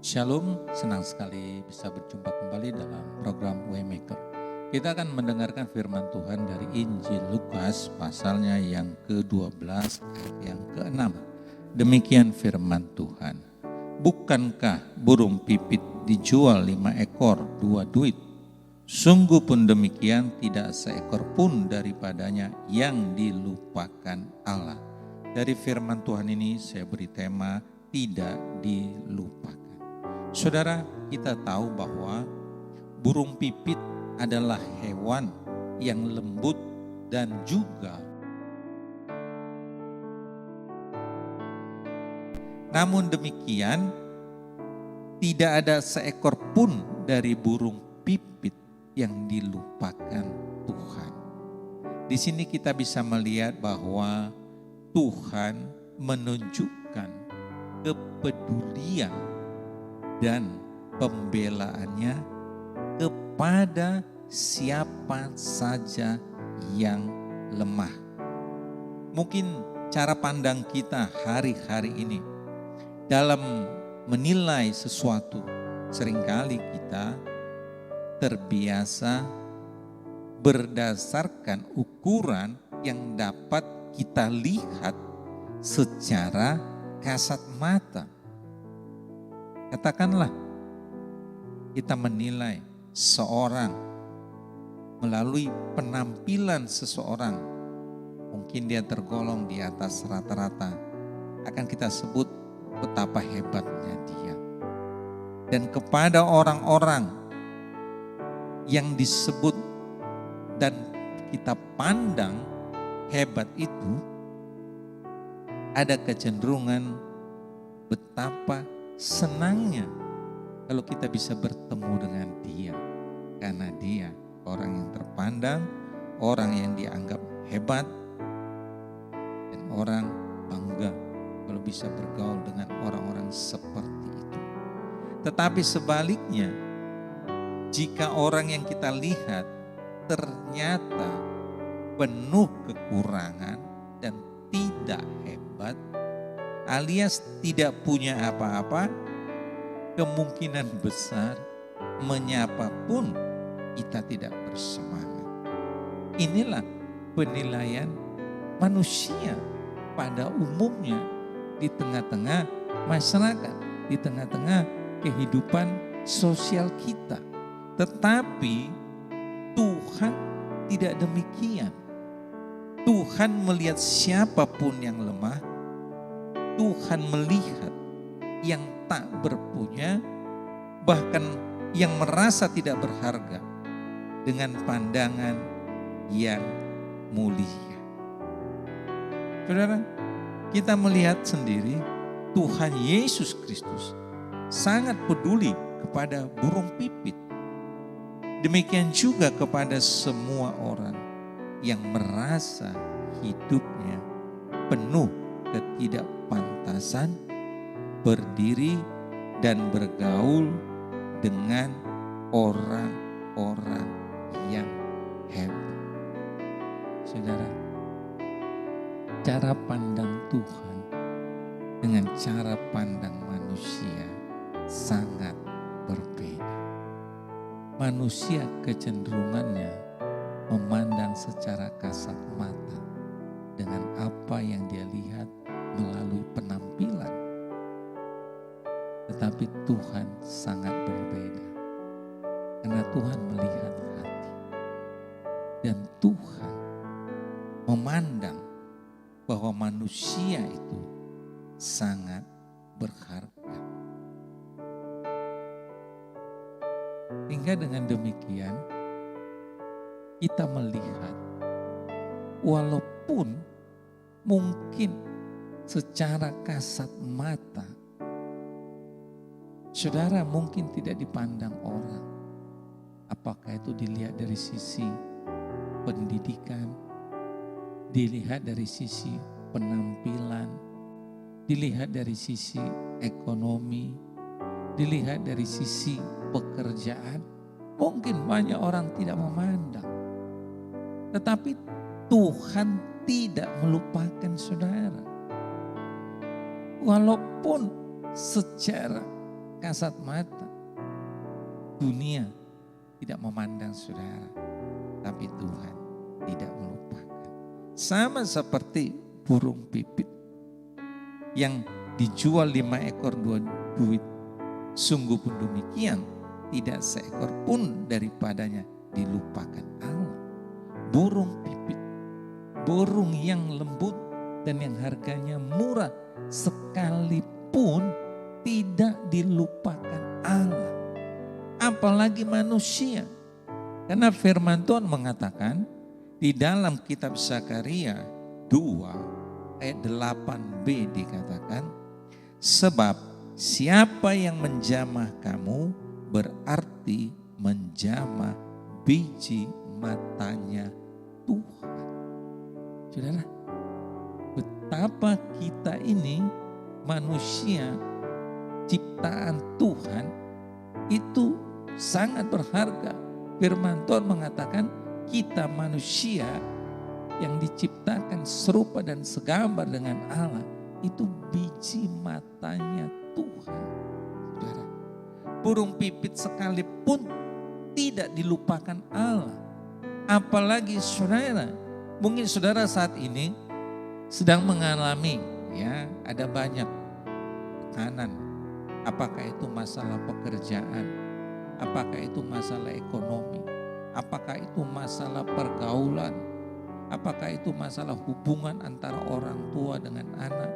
Shalom, senang sekali bisa berjumpa kembali dalam program Waymaker. Kita akan mendengarkan firman Tuhan dari Injil Lukas pasalnya yang ke-12 ayat yang ke-6. Demikian firman Tuhan. Bukankah burung pipit dijual 5 ekor 2 duit? Sungguh pun demikian tidak seekor pun daripadanya yang dilupakan Allah. Dari firman Tuhan ini saya beri tema tidak dilupakan. Saudara, kita tahu bahwa burung pipit adalah hewan yang lembut dan juga namun demikian tidak ada seekor pun dari burung pipit yang dilupakan Tuhan. Di sini kita bisa melihat bahwa Tuhan menunjukkan kepedulian dan pembelaannya kepada siapa saja yang lemah. Mungkin cara pandang kita hari-hari ini dalam menilai sesuatu, seringkali kita terbiasa berdasarkan ukuran yang dapat kita lihat secara kasat mata. Katakanlah kita menilai seorang melalui penampilan seseorang, mungkin dia tergolong di atas rata-rata, akan kita sebut betapa hebatnya dia. Dan kepada orang-orang yang disebut dan kita pandang hebat itu, ada kecenderungan betapa senangnya kalau kita bisa bertemu dengan dia. Karena dia orang yang terpandang, orang yang dianggap hebat, dan orang bangga kalau bisa bergaul dengan orang-orang seperti itu. Tetapi sebaliknya, jika orang yang kita lihat ternyata penuh kekurangan dan tidak hebat, alias tidak punya apa-apa, kemungkinan besar menyapa pun kita tidak bersemangat. Inilah penilaian manusia pada umumnya di tengah-tengah masyarakat, di tengah-tengah kehidupan sosial kita. Tetapi Tuhan tidak demikian. Tuhan melihat siapapun yang lemah, Tuhan melihat yang tak berpunya, bahkan yang merasa tidak berharga dengan pandangan yang mulia. Saudara, kita melihat sendiri Tuhan Yesus Kristus sangat peduli kepada burung pipit. Demikian juga kepada semua orang yang merasa hidupnya penuh ketidakpantasan, berdiri dan bergaul dengan orang-orang yang hebat. Saudara, cara pandang Tuhan dengan cara pandang manusia sangat berbeda. Manusia kecenderungannya memandang secara kasat mata dengan apa yang dia lihat melalui penampilan. Tetapi Tuhan sangat berbeda. Karena Tuhan melihat hati. Dan Tuhan memandang bahwa manusia itu sangat berharga. Hingga dengan demikian kita melihat walaupun mungkin secara kasat mata saudara mungkin tidak dipandang orang. Apakah itu dilihat dari sisi pendidikan, dilihat dari sisi penampilan, dilihat dari sisi ekonomi, dilihat dari sisi pekerjaan. Mungkin banyak orang tidak memandang. Tetapi Tuhan tidak melupakan saudara. Walaupun secara kasat mata. Dunia tidak memandang saudara, tapi Tuhan tidak melupakan. Sama seperti burung pipit yang dijual 5 ekor 2 duit. Sungguh pun demikian, tidak seekor pun daripadanya dilupakan Allah. Burung pipit, burung yang lembut dan yang harganya murah, sekalipun tidak dilupakan Allah. Apalagi manusia. Karena firman Tuhan mengatakan di dalam kitab Zakaria 2 ayat 8b dikatakan, sebab siapa yang menjamah kamu berarti menjamah biji matanya Tuhan. Saudara, betapa kita ini manusia ciptaan Tuhan itu sangat berharga. Firman Tuhan mengatakan kita manusia yang diciptakan serupa dan segambar dengan Allah itu biji matanya Tuhan. Saudara, burung pipit sekalipun tidak dilupakan Allah. Apalagi saudara, mungkin saudara saat ini sedang mengalami ada banyak tekanan. Apakah itu masalah pekerjaan? Apakah itu masalah ekonomi? Apakah itu masalah pergaulan? Apakah itu masalah hubungan antara orang tua dengan anak?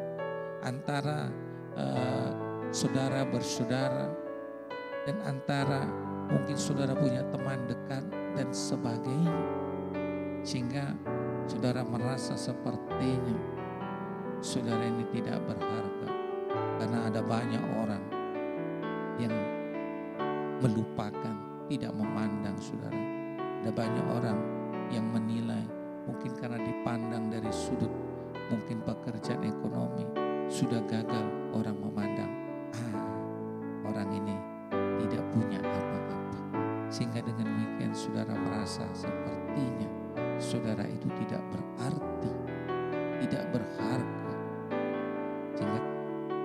Antara saudara bersaudara? Dan antara mungkin saudara punya teman dekat dan sebagainya. Sehingga saudara merasa sepertinya saudara ini tidak berharga. Karena ada banyak orang yang melupakan, tidak memandang saudara. Ada banyak orang yang menilai, mungkin karena dipandang dari sudut, mungkin pekerjaan ekonomi, sudah gagal, orang memandang, orang ini tidak punya apa-apa. Sehingga dengan demikian saudara merasa sepertinya saudara itu tidak berarti, tidak berharga. Sehingga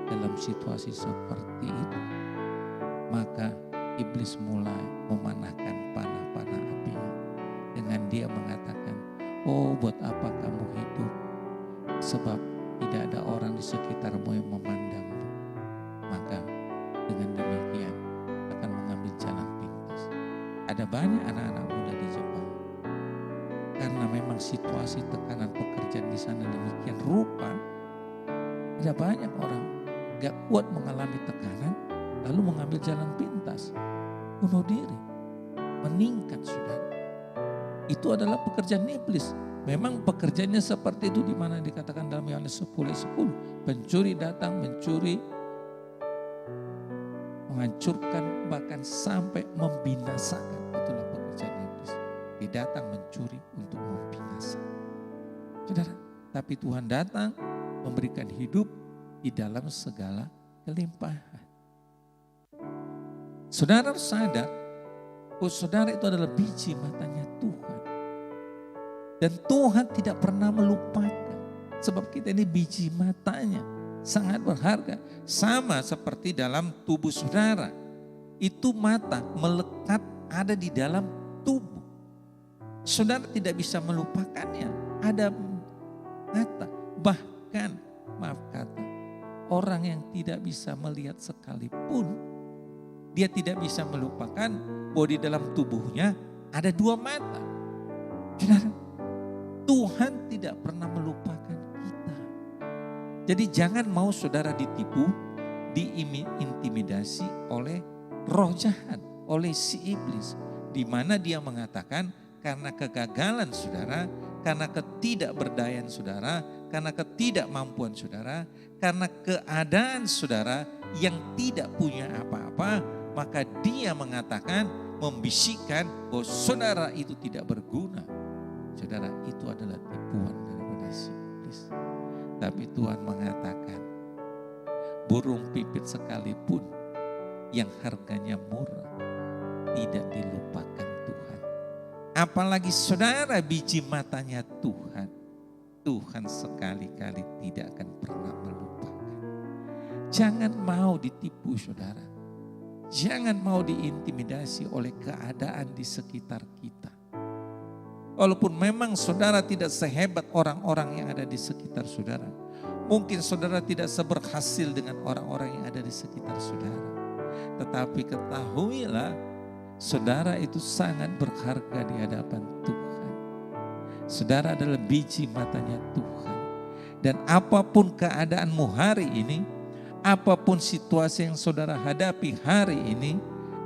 dalam situasi seperti itu, maka iblis mulai memanahkan panah-panah apinya. Dengan dia mengatakan, oh buat apa kamu hidup? Sebab tidak ada orang di sekitarmu yang memandangmu. Maka dengan demikian akan mengambil jalan pintas. Ada banyak anak-anak muda di Jepang. Karena memang situasi tekanan pekerjaan di sana demikian rupa. Ada banyak orang gak kuat mengalami tekanan, lalu mengambil jalan pintas, bunuh diri, meningkat saudara. Itu adalah pekerjaan iblis. Memang pekerjaannya seperti itu, di mana dikatakan dalam Yohanes 10:10, pencuri datang mencuri, menghancurkan, bahkan sampai membinasakan. Itulah pekerjaan iblis. Dia datang mencuri untuk membinasakan. Saudara, tapi Tuhan datang memberikan hidup di dalam segala kelimpahan. Saudara sadar, saudara itu adalah biji matanya Tuhan. Dan Tuhan tidak pernah melupakan. Sebab kita ini biji matanya, sangat berharga. Sama seperti dalam tubuh saudara. Itu mata melekat ada di dalam tubuh. Saudara tidak bisa melupakannya. Ada mata, bahkan maaf kata, orang yang tidak bisa melihat sekalipun, dia tidak bisa melupakan bahwa di dalam tubuhnya ada 2 mata. Saudara, Tuhan tidak pernah melupakan kita. Jadi jangan mau saudara ditipu, diintimidasi oleh roh jahat, oleh si iblis. Di mana dia mengatakan karena kegagalan saudara, karena ketidakberdayaan saudara, karena ketidakmampuan saudara, karena keadaan saudara yang tidak punya apa-apa, maka dia mengatakan, membisikkan bahwa saudara itu tidak berguna. Saudara, itu adalah tipuan daripada si iblis. Tapi Tuhan mengatakan, burung pipit sekalipun yang harganya murah tidak dilupakan Tuhan. Apalagi saudara biji matanya Tuhan. Tuhan sekali-kali tidak akan pernah melupakan. Jangan mau ditipu saudara. Jangan mau diintimidasi oleh keadaan di sekitar kita. Walaupun memang saudara tidak sehebat orang-orang yang ada di sekitar saudara. Mungkin saudara tidak seberhasil dengan orang-orang yang ada di sekitar saudara. Tetapi ketahuilah, saudara itu sangat berharga di hadapan Tuhan. Saudara adalah biji matanya Tuhan. Dan apapun keadaanmu hari ini, apapun situasi yang saudara hadapi hari ini,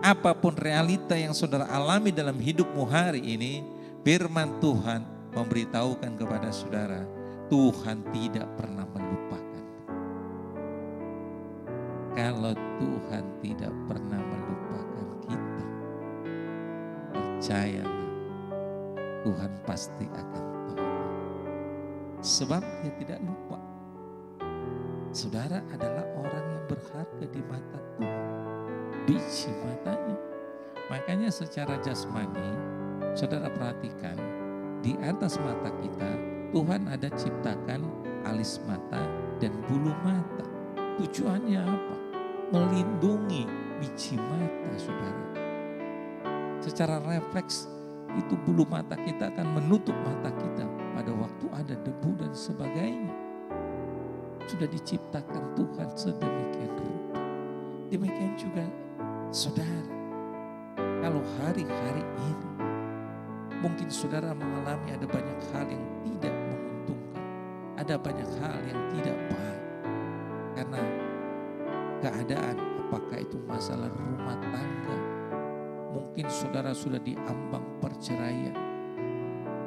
apapun realita yang saudara alami dalam hidupmu hari ini, firman Tuhan memberitahukan kepada saudara, Tuhan tidak pernah melupakan. Kalau Tuhan tidak pernah melupakan kita, percayalah, Tuhan pasti akan tolong. Sebab Dia tidak lupa. Saudara adalah orang yang berharga di mata Tuhan, biji matanya. Makanya secara jasmani, saudara perhatikan, di atas mata kita, Tuhan ada ciptakan alis mata dan bulu mata. Tujuannya apa? Melindungi biji mata saudara. Secara refleks, itu bulu mata kita akan menutup mata kita pada waktu ada debu dan sebagainya. Sudah diciptakan Tuhan sedemikian rupa. Demikian juga saudara, kalau hari-hari ini mungkin saudara mengalami ada banyak hal yang tidak menguntungkan, ada banyak hal yang tidak baik karena keadaan, apakah itu masalah rumah tangga, mungkin saudara sudah diambang perceraian,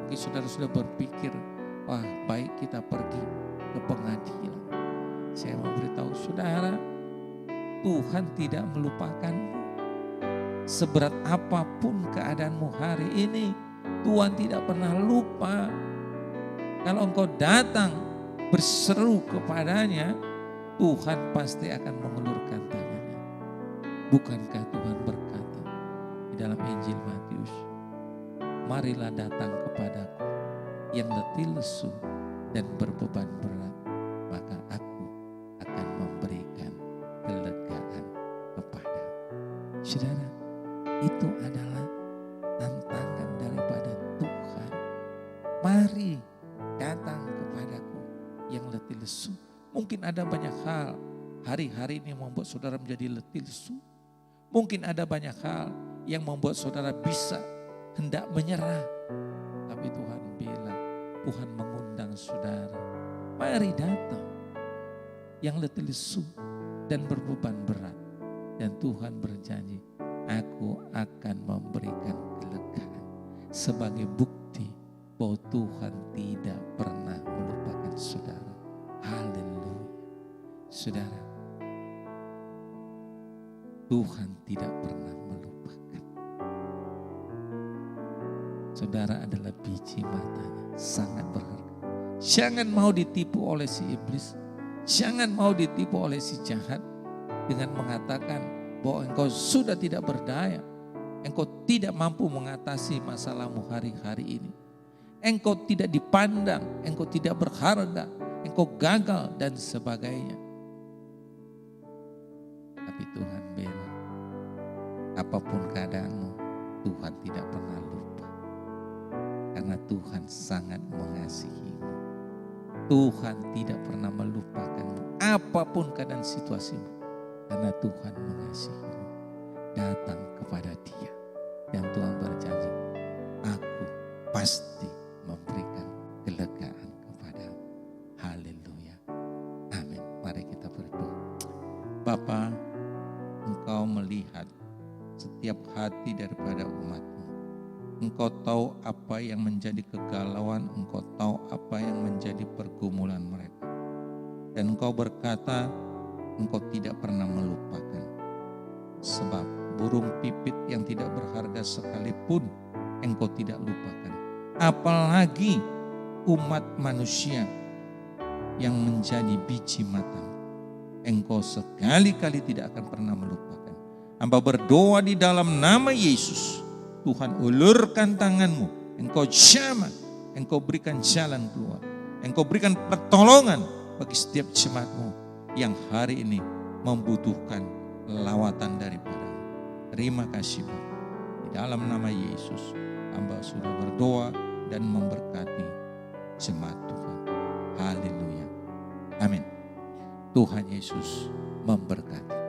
mungkin saudara sudah berpikir, wah baik kita pergi ke pengadilan. Saya mau beritahu saudara, Tuhan tidak melupakanmu. Seberat apapun keadaanmu hari ini, Tuhan tidak pernah lupa. Kalau engkau datang berseru kepadanya, Tuhan pasti akan mengulurkan tangannya. Bukankah Tuhan berkata di dalam Injil Matius, marilah datang kepadaku yang letih lesu dan berbeban berat, maka aku akan memberikan kelegaan kepada. Saudara, itu adalah tantangan daripada Tuhan. Mari datang kepadaku yang letih lesu. Mungkin ada banyak hal hari-hari ini membuat saudara menjadi letih lesu. Mungkin ada banyak hal yang membuat saudara bisa hendak menyerah. Tapi Tuhan bilang, Tuhan mengundang saudara, mari datang yang letih lesu dan berbeban berat. Dan Tuhan berjanji, aku akan memberikan kelegaan sebagai bukti bahwa Tuhan tidak pernah melupakan saudara. Haleluya. Saudara, Tuhan tidak pernah melupakan. Saudara adalah biji matanya, sangat berharga. Jangan mau ditipu oleh si iblis. Jangan mau ditipu oleh si jahat dengan mengatakan bahwa engkau sudah tidak berdaya. Engkau tidak mampu mengatasi masalahmu hari-hari ini. Engkau tidak dipandang, engkau tidak berharga, engkau gagal dan sebagainya. Tapi Tuhan bilang, apapun keadaanmu, Tuhan tidak pernah lupa. Karena Tuhan sangat mengasihimu. Tuhan tidak pernah melupakanmu, apapun keadaan situasimu. Karena Tuhan mengasihimu. Datang kepada Dia. Dan Tuhan berjanji, aku pasti memberikan kelegaan kepadamu. Haleluya. Amin. Mari kita berdoa. Bapa, Engkau melihat setiap hati daripada umat-Mu. Engkau tahu apa yang menjadi kegalauan, Engkau tahu apa yang menjadi pergumulan mereka. Dan Engkau berkata, Engkau tidak pernah melupakan. Sebab burung pipit yang tidak berharga sekalipun Engkau tidak lupakan. Apalagi umat manusia yang menjadi biji mata. Engkau sekali-kali tidak akan pernah melupakan. Hamba berdoa di dalam nama Yesus. Tuhan ulurkan tanganmu. Engkau jamah. Engkau berikan jalan keluar. Engkau berikan pertolongan bagi setiap jemaatmu yang hari ini membutuhkan lawatan daripada. Terima kasih Bapak. Di dalam nama Yesus, hamba sudah berdoa dan memberkati jemaat Tuhan. Haleluya. Amin. Tuhan Yesus memberkati.